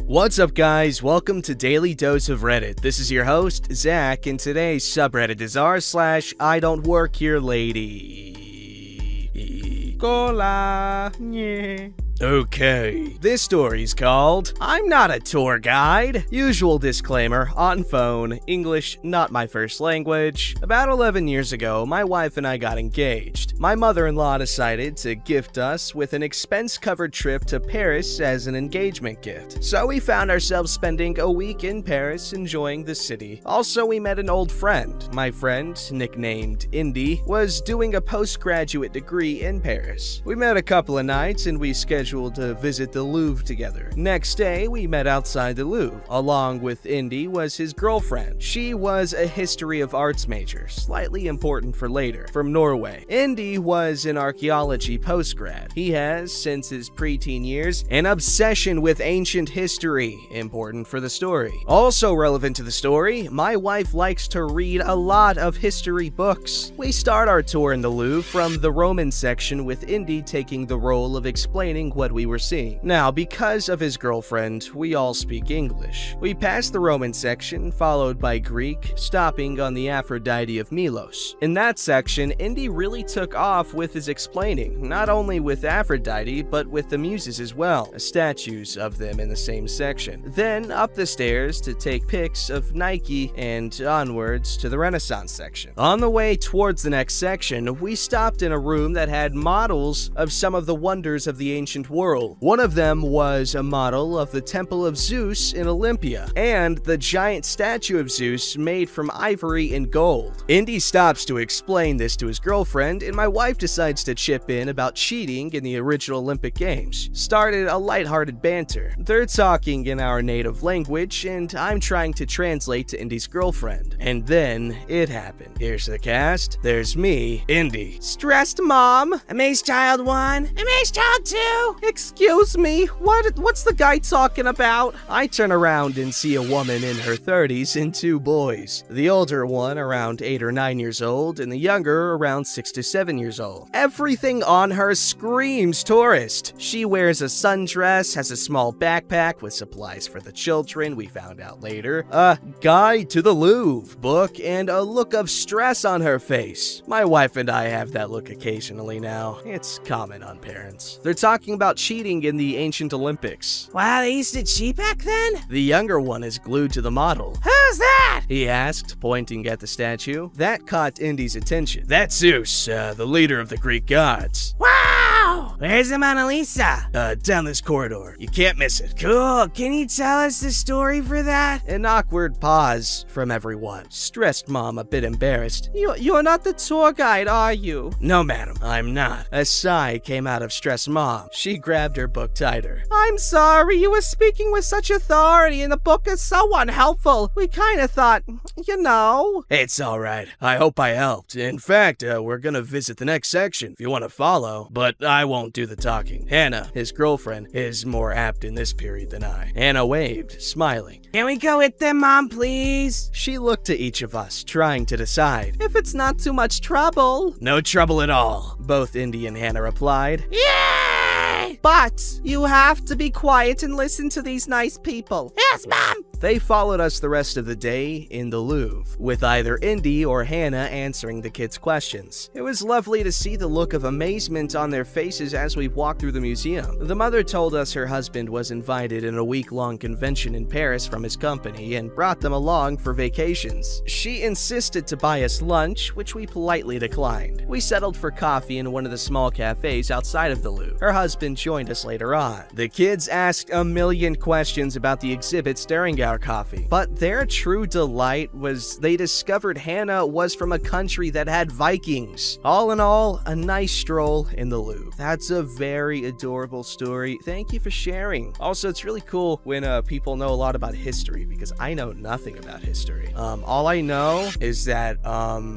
What's up, guys? Welcome to Daily Dose of Reddit. This is your host, Zach, and today's subreddit is r/IDontWorkHereLady. Cola. Yeah. Okay, this story's called I'm Not a Tour Guide. Usual disclaimer, on phone, English not my first language. About 11 years ago, my wife and I got engaged. My mother-in-law decided to gift us with an expense-covered trip to Paris as an engagement gift. So we found ourselves spending a week in Paris enjoying the city. Also, we met an old friend. My friend, nicknamed Indy, was doing a postgraduate degree in Paris. We met a couple of nights and we scheduled to visit the Louvre together. Next day, we met outside the Louvre. Along with Indy was his girlfriend. She was a history of arts major, slightly important for later, from Norway. Indy was an archaeology postgrad. He has, since his preteen years, an obsession with ancient history, important for the story. Also relevant to the story, my wife likes to read a lot of history books. We start our tour in the Louvre from the Roman section with Indy taking the role of explaining what we were seeing. Now, because of his girlfriend, we all speak English. We pass the Roman section, followed by Greek, stopping on the Aphrodite of Milos. In that section, Indy really took off with his explaining, not only with Aphrodite, but with the muses as well, statues of them in the same section. Then up the stairs to take pics of Nike and onwards to the Renaissance section. On the way towards the next section, we stopped in a room that had models of some of the wonders of the ancient world. One of them was a model of the Temple of Zeus in Olympia, and the giant statue of Zeus made from ivory and gold. Indy stops to explain this to his girlfriend, and my wife decides to chip in about cheating in the original Olympic Games. Started a lighthearted banter. They're talking in our native language, and I'm trying to translate to Indy's girlfriend. And then it happened. Here's the cast. There's me, Indy. Stressed mom. Amazed child 1. Amazed child 2. Excuse me, what's the guy talking about? I turn around and see a woman in her 30s and 2 boys. The older one around 8 or 9 years old, and the younger around 6 to 7 years old. Everything on her screams tourist. She wears a sundress, has a small backpack with supplies for the children, we found out later, a Guide to the Louvre book, and a look of stress on her face. My wife and I have that look occasionally now. It's common on parents. They're talking about cheating in the ancient Olympics. Wow, they used to cheat back then? The younger one is glued to the model. Who's that? He asked, pointing at the statue. That caught Indy's attention. That's Zeus, the leader of the Greek gods. Wow! Where's the Mona Lisa? Down this corridor. You can't miss it. Cool. Can you tell us the story for that? An awkward pause from everyone. Stressed mom a bit embarrassed. You're not the tour guide, are you? No, madam, I'm not. A sigh came out of stressed mom. She grabbed her book tighter. I'm sorry, you were speaking with such authority and the book is so unhelpful. We kind of thought, you know. It's all right. I hope I helped. In fact, we're gonna visit the next section if you want to follow, but I won't do the talking. Hannah, his girlfriend, is more apt in this period than I. Hannah waved, smiling. Can we go with them, Mom, please? She looked to each of us, trying to decide. If it's not too much trouble. No trouble at all, both Indy and Hannah replied. Yay! But you have to be quiet and listen to these nice people. Yes, Mom! They followed us the rest of the day in the Louvre, with either Indy or Hannah answering the kids' questions. It was lovely to see the look of amazement on their faces as we walked through the museum. The mother told us her husband was invited in a week-long convention in Paris from his company and brought them along for vacations. She insisted to buy us lunch, which we politely declined. We settled for coffee in one of the small cafes outside of the Louvre. Her husband joined us later on. The kids asked a million questions about the exhibits during our coffee, but their true delight was they discovered Hannah was from a country that had Vikings. All in all, a nice stroll in the Louvre. That's a very adorable story. Thank you for sharing. Also, it's really cool when people know a lot about history, because I know nothing about history. All I know is that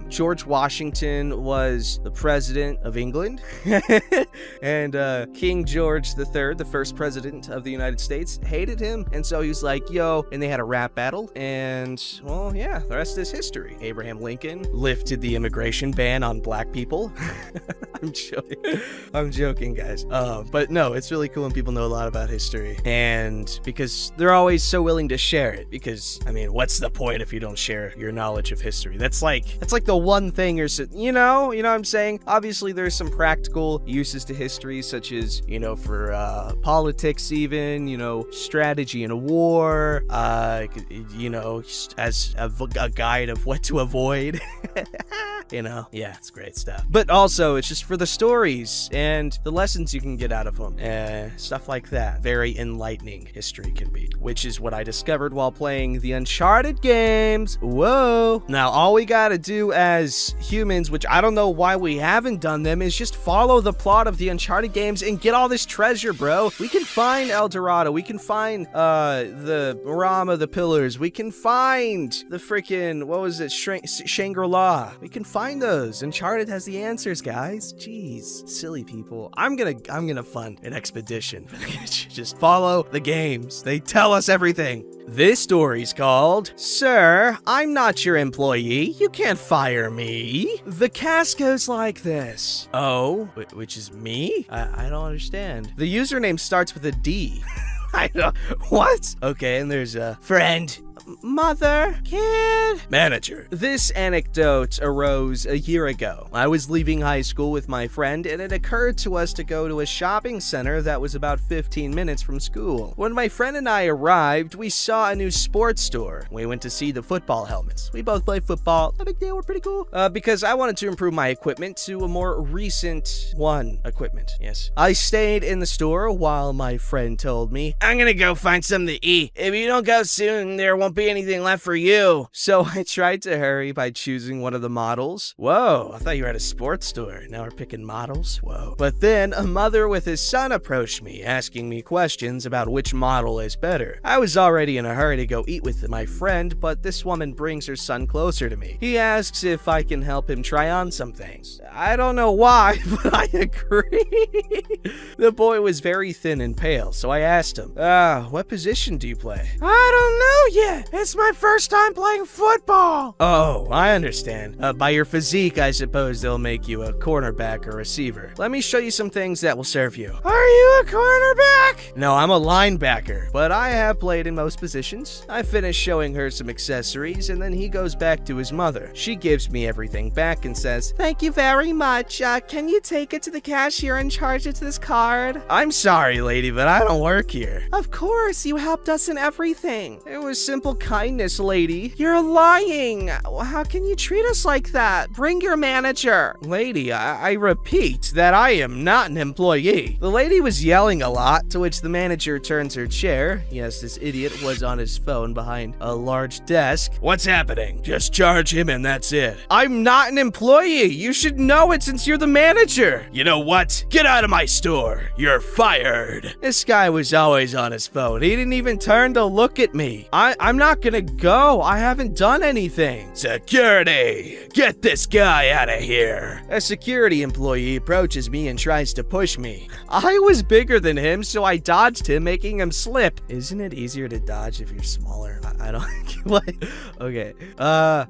George Washington was the president of England and King George III, the first president of the United States, hated him, and so he was like, yo, and they had a rap battle, and, well, yeah, the rest is history. Abraham Lincoln lifted the immigration ban on black people. I'm joking, guys. But no, it's really cool when people know a lot about history, and because they're always so willing to share it. Because I mean, what's the point if you don't share your knowledge of history? That's like the one thing you know what I'm saying? Obviously, there's some practical uses to history, such as for politics, even strategy in a war. As a guide of what to avoid. Yeah, it's great stuff. But also, it's just for the stories and the lessons you can get out of them. Stuff like that. Very enlightening history can be. Which is what I discovered while playing the Uncharted games. Whoa. Now, all we gotta do as humans, which I don't know why we haven't done them, is just follow the plot of the Uncharted games and get all this treasure, bro. We can find El Dorado. We can find the Rama, the Pillars. We can find the freaking, what was it, Shangri-La. We can find those. Uncharted has the answers, guys. Jeez, silly people. I'm gonna fund an expedition. Just follow the games. They tell us everything. This story's called, Sir, I'm not your employee. You can't fire me. The cast goes like this. Oh, which is me? I don't understand. The username starts with a D. I don't, what? Okay, and there's a friend. Mother, kid, manager. This anecdote arose a year ago. I was leaving high school with my friend, and it occurred to us to go to a shopping center that was about 15 minutes from school. When my friend and I arrived, we saw a new sports store. We went to see the football helmets. We both play football. No big deal, we're pretty cool. Because I wanted to improve my equipment to a more recent equipment. Yes. I stayed in the store while my friend told me, I'm gonna go find something to eat. If you don't go soon, there won't be anything left for you. So I tried to hurry by choosing one of the models. Whoa, I thought you were at a sports store. Now we're picking models? Whoa. But then a mother with his son approached me, asking me questions about which model is better. I was already in a hurry to go eat with my friend, but this woman brings her son closer to me. He asks if I can help him try on some things. I don't know why, but I agree. The boy was very thin and pale, so I asked him, what position do you play? I don't know yet. It's my first time playing football. Oh, I understand. By your physique, I suppose they'll make you a cornerback or receiver. Let me show you some things that will serve you. Are you a cornerback? No, I'm a linebacker, but I have played in most positions. I finished showing her some accessories, and then he goes back to his mother. She gives me everything back and says, thank you very much. Can you take it to the cashier and charge it to this card? I'm sorry, lady, but I don't work here. Of course, you helped us in everything. It was simple kindness, lady. You're lying. How can you treat us like that? Bring your manager. Lady, I repeat that I am not an employee. The lady was yelling a lot, to which the manager turns her chair. Yes, this idiot was on his phone behind a large desk. What's happening? Just charge him and that's it. I'm not an employee. You should know it since you're the manager. You know what? Get out of my store. You're fired. This guy was always on his phone. He didn't even turn to look at me. I'm not gonna go. I haven't done anything. Security! Get this guy out of here. A security employee approaches me and tries to push me. I was bigger than him, so I dodged him, making him slip. Isn't it easier to dodge if you're smaller? I don't... What? Okay.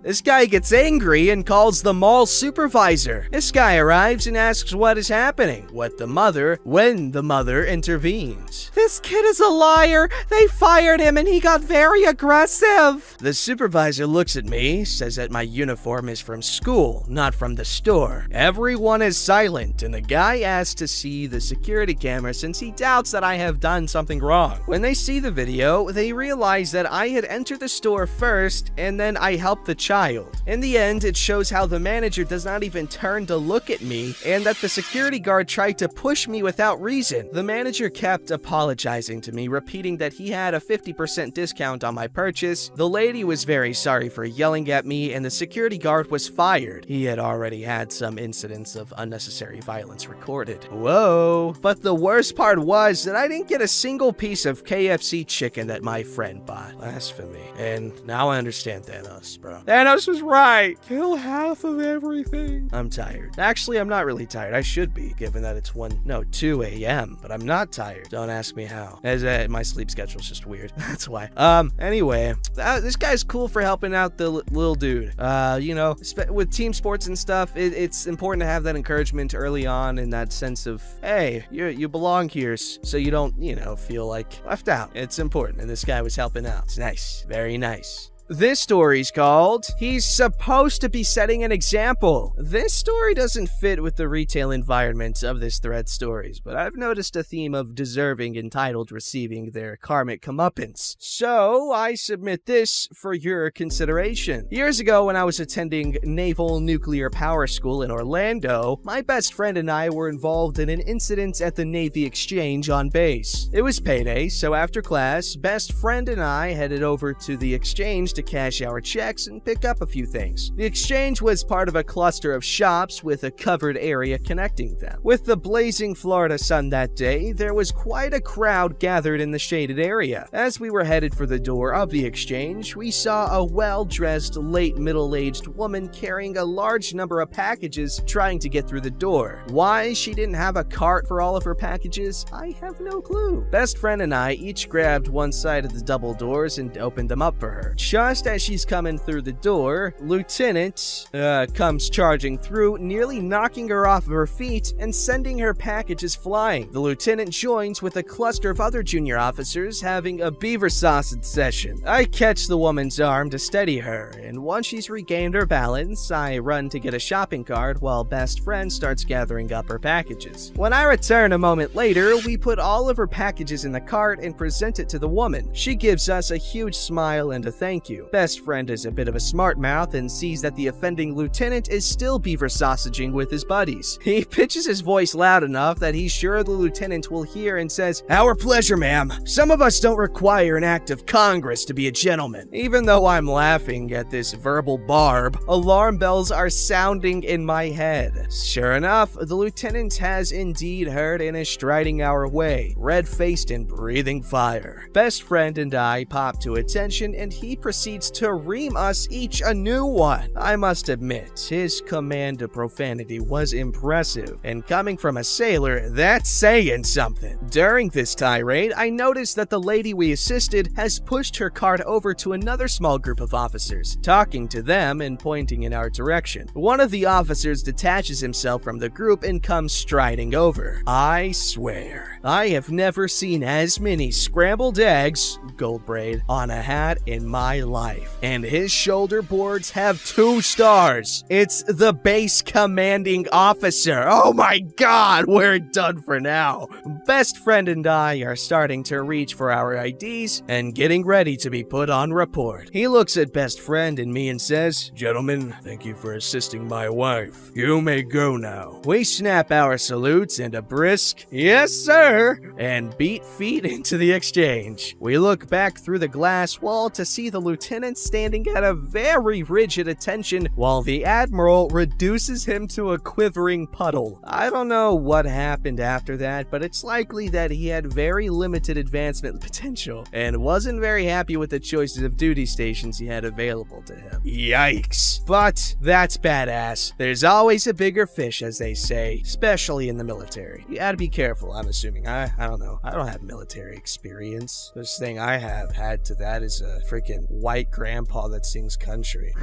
This guy gets angry and calls the mall supervisor. This guy arrives and asks what is happening. When the mother intervenes. This kid is a liar. They fired him and he got very aggressive. The supervisor looks at me, says that my uniform is from school, not from the store. Everyone is silent, and the guy asks to see the security camera since he doubts that I have done something wrong. When they see the video, they realize that I had entered the store first, and then I helped the child. In the end, it shows how the manager does not even turn to look at me, and that the security guard tried to push me without reason. The manager kept apologizing to me, repeating that he had a 50% discount on my purchase. The lady was very sorry for yelling at me, and the security guard was fired. He had already had some incidents of unnecessary violence recorded. Whoa. But the worst part was that I didn't get a single piece of KFC chicken that my friend bought. Blasphemy. And now I understand Thanos, bro. Thanos was right. Kill half of everything. I'm tired. Actually, I'm not really tired. I should be, given that it's 2 a.m., but I'm not tired. Don't ask me how. As my sleep schedule is just weird. That's why. Anyway. Anyway, this guy's cool for helping out the little dude. With team sports and stuff, it's important to have that encouragement early on, in that sense of, hey, you belong here, so you don't, feel like left out. It's important, and this guy was helping out. It's nice. Very nice. This story's called, He's Supposed to Be Setting an Example. This story doesn't fit with the retail environment of this thread stories, but I've noticed a theme of deserving entitled receiving their karmic comeuppance. So I submit this for your consideration. Years ago, when I was attending Naval Nuclear Power School in Orlando, my best friend and I were involved in an incident at the Navy Exchange on base. It was payday, so after class, best friend and I headed over to the exchange to cash our checks and pick up a few things. The exchange was part of a cluster of shops with a covered area connecting them. With the blazing Florida sun that day, there was quite a crowd gathered in the shaded area. As we were headed for the door of the exchange, we saw a well-dressed, late middle-aged woman carrying a large number of packages trying to get through the door. Why she didn't have a cart for all of her packages, I have no clue. Best friend and I each grabbed one side of the double doors and opened them up for her. Just as she's coming through the door, Lieutenant comes charging through, nearly knocking her off of her feet and sending her packages flying. The lieutenant joins with a cluster of other junior officers having a beaver sausage session. I catch the woman's arm to steady her, and once she's regained her balance, I run to get a shopping cart while best friend starts gathering up her packages. When I return a moment later, we put all of her packages in the cart and present it to the woman. She gives us a huge smile and a thank you. Best friend is a bit of a smart mouth and sees that the offending lieutenant is still beaver sausaging with his buddies. He pitches his voice loud enough that he's sure the lieutenant will hear and says, "Our pleasure, ma'am. Some of us don't require an act of Congress to be a gentleman." Even though I'm laughing at this verbal barb, alarm bells are sounding in my head. Sure enough, the lieutenant has indeed heard and is striding our way, red-faced and breathing fire. Best friend and I pop to attention, and he proceeds to ream us each a new one. I must admit, his command of profanity was impressive, and coming from a sailor, that's saying something. During this tirade, I noticed that the lady we assisted has pushed her cart over to another small group of officers, talking to them and pointing in our direction. One of the officers detaches himself from the group and comes striding over. I swear, I have never seen as many scrambled eggs, gold braid, on a hat in my life. And his shoulder boards have 2 stars. It's the base commanding officer. Oh my god, we're done for now. Best friend and I are starting to reach for our IDs and getting ready to be put on report. He looks at best friend and me and says, "Gentlemen, thank you for assisting my wife. You may go now." We snap our salutes and a brisk, "Yes, sir," and beat feet into the exchange. We look back through the glass wall to see the lieutenant standing at a very rigid attention while the admiral reduces him to a quivering puddle. I don't know what happened after that, but it's likely that he had very limited advancement potential and wasn't very happy with the choices of duty stations he had available to him. Yikes. But that's badass. There's always a bigger fish, as they say, especially in the military. You gotta be careful, I'm assuming. I don't know. I don't have military experience. This thing I have had to that is a freaking white grandpa that sings country.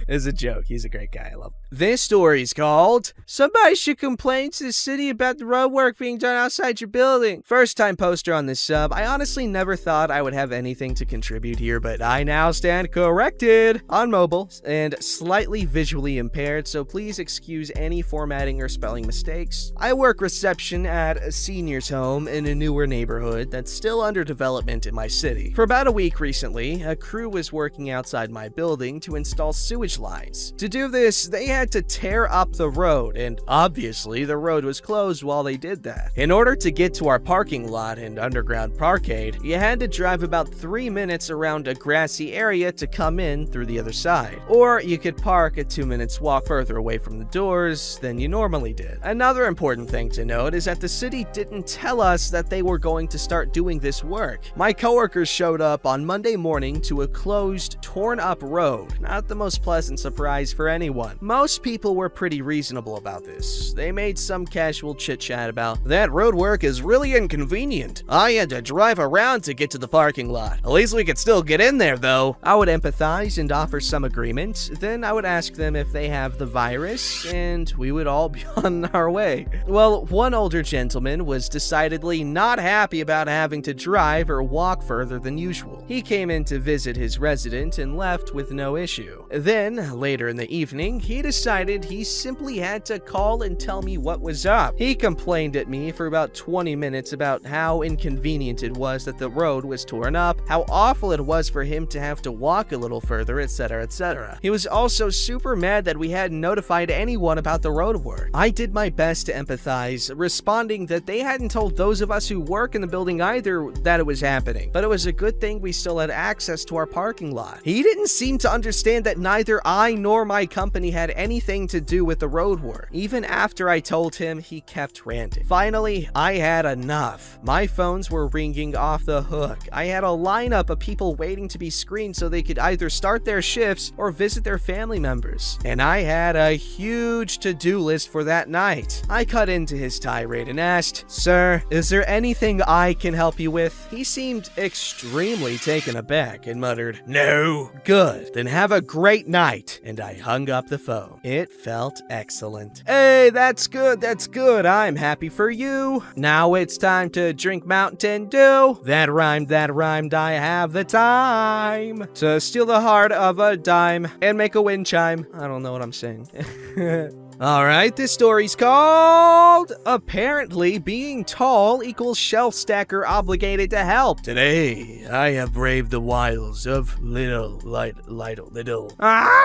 It's a joke. He's a great guy. I love him. This story's called, Somebody Should Complain to the City About the Road Work Being Done Outside Your Building. First time poster on this sub. I honestly never thought I would have anything to contribute here, but I now stand corrected. On mobile and slightly visually impaired, so please excuse any formatting or spelling mistakes. I work reception at a senior's home in a newer neighborhood that's still under development in my city. For about a week recently, a crew was working outside my building to install sewage lines. To do this, they had to tear up the road, and obviously the road was closed while they did that. In order to get to our parking lot and underground parkade, you had to drive about 3 minutes around a grassy area to come in through the other side. Or you could park a 2 minutes walk further away from the doors than you normally did. Another important thing to note is that the city didn't tell us that they were going to start doing this work. My coworkers showed up on Monday morning morning to a closed, torn-up road. Not the most pleasant surprise for anyone. Most people were pretty reasonable about this. They made some casual chit-chat about, "That road work is really inconvenient. I had to drive around to get to the parking lot. At least we could still get in there, though." I would empathize and offer some agreement. Then I would ask them if they have the virus, and we would all be on our way. Well, one older gentleman was decidedly not happy about having to drive or walk further than usual. He came in to visit his resident and left with no issue. Then, later in the evening, he decided he simply had to call and tell me what was up. He complained at me for about 20 minutes about how inconvenient it was that the road was torn up, how awful it was for him to have to walk a little further, etc., etc. He was also super mad that we hadn't notified anyone about the road work. I did my best to empathize, responding that they hadn't told those of us who work in the building either that it was happening, but it was a good thing we still had access to our parking lot. He didn't seem to understand that neither I nor my company had anything to do with the road work. Even after I told him, he kept ranting. Finally, I had enough. My phones were ringing off the hook. I had a lineup of people waiting to be screened so they could either start their shifts or visit their family members. And I had a huge to-do list for that night. I cut into his tirade and asked, "Sir, is there anything I can help you with?" He seemed extremely taken aback and muttered, "No." "Good, then have a great night." And I hung up the phone. It felt excellent. Hey, that's good, that's good. I'm happy for you. Now it's time to drink Mountain Dew. That rhymed, I have the time to steal the heart of a dime and make a wind chime. I don't know what I'm saying. Alright, this story's called Apparently Being Tall Equals Shelf Stacker Obligated to Help. Today, I have braved the wiles of little, I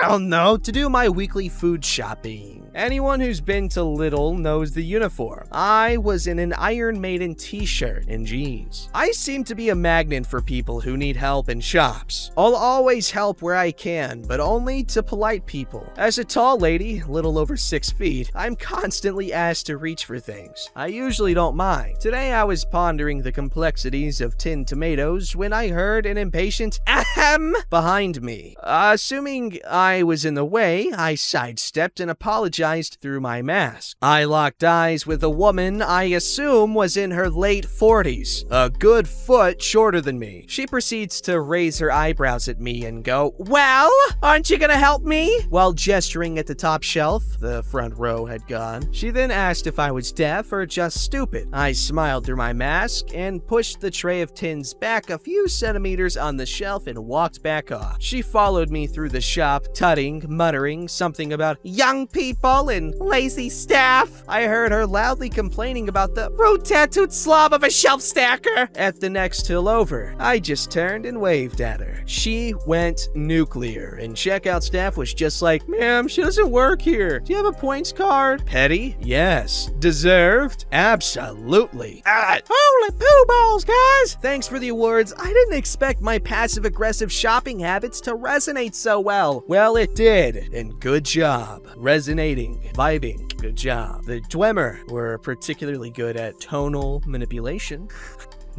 don't know, to do my weekly food shopping. Anyone who's been to Lidl knows the uniform. I was in an Iron Maiden t-shirt and jeans. I seem to be a magnet for people who need help in shops. I'll always help where I can, but only to polite people. As a tall lady, little over 6 feet, I'm constantly asked to reach for things. I usually don't mind. Today I was pondering the complexities of tinned tomatoes when I heard an impatient ahem behind me. Assuming I was in the way, I sidestepped and apologized through my mask. I locked eyes with a woman I assume was in her late 40s, a good foot shorter than me. She proceeds to raise her eyebrows at me and go, "Well, aren't you gonna help me?" While gesturing at the top shelf, the front row had gone. She then asked if I was deaf or just stupid. I smiled through my mask and pushed the tray of tins back a few centimeters on the shelf and walked back off. She followed me through the shop, tutting, muttering something about young people and lazy staff. I heard her loudly complaining about the rude tattooed slob of a shelf stacker at the next hill over. I just turned and waved at her. She went nuclear, and checkout staff was just like, "Ma'am, she doesn't work here. Do you have a points card?" Petty? Yes. Deserved? Absolutely. Holy poo balls, guys! Thanks for the awards. I didn't expect my passive-aggressive shopping habits to resonate so well. Well, it did, and good job. Resonating, vibing, good job. The Dwemer were particularly good at tonal manipulation.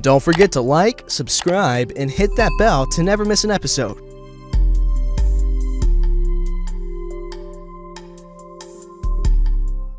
Don't forget to like, subscribe, and hit that bell to never miss an episode.